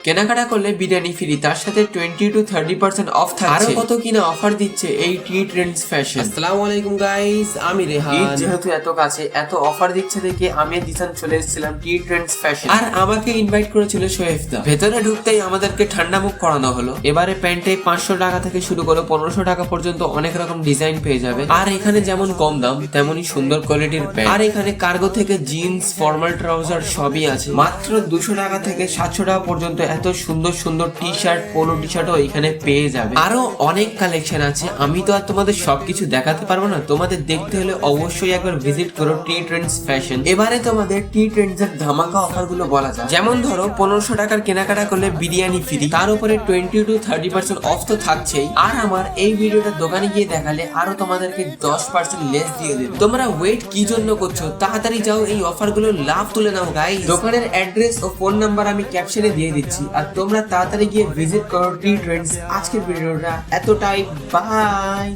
কেনাকাটা করলে বিরিয়ানি ফ্রি, তার সাথে 20 to 30% অফ থাকছে। আরো কত কিনা অফার দিচ্ছে এই টি ট্রেন্ডস ফ্যাশন। আসসালামু আলাইকুম গাইস, আমি রেহান। ঈদ যেহেতু এত কাছে, এত অফার দিচ্ছে দেখে আমি দিশান চলে এসেছিলাম টি ট্রেন্ডস ফ্যাশন, আর আমাকে ইনভাইট করেছিল শোয়েফদা। ভেতরে ঢুকতেই আমাদেরকে ঠান্ডা মুখ করানো হলো। এবারে প্যান্টে 500 টাকা থেকে শুরু করে 1500 টাকা পর্যন্ত অনেক রকম ডিজাইন পেয়ে যাবে। আর এখানে যেমন কম দাম তেমনই সুন্দর কোয়ালিটির প্যান্ট। আর এখানে কার্গো থেকে জিন্স, ফর্মাল ট্রাউজার সবই আছে। মাত্র 200 টাকা থেকে 700 টাকা পর্যন্ত এত সুন্দর সুন্দর টি শার্ট, পোলো টি শার্টও এখানে পেয়ে যাবে। আরো অনেক কালেকশন আছে, আমি তো আর তোমাদের সবকিছু দেখাতে পারবো না। তোমাদের দেখতে হলে অবশ্যই একবার ভিজিট করো টি ট্রেন্ডস ফ্যাশন। এবারে তোমাদের টি ট্রেন্ডস এর ধামাকা অফার গুলো বলা যায়। যেমন ধরো 1500 টাকার কেনাকাটা করলে বিরিয়ানি ফ্রি, তার উপরে 20 to 30% অফ তো থাকছেই। আর আমার এই ভিডিওটা দোকানে গিয়ে দেখালে আরো তোমাদেরকে 10% লেস দিয়ে দেবে। তোমরা ওয়েট কি জন্য করছো? তাড়াতাড়ি যাও, এই অফার গুলো লাভ তুলে নাও গাইস। দোকানের অ্যাড্রেস ও ফোন নাম্বার আমি ক্যাপশনে দিয়ে দিচ্ছি, আর তোমরা তাড়াতাড়ি গিয়ে ভিজিট করো টি ট্রেন্ডস। আজকের ভিডিওটা এতটাই, বাই।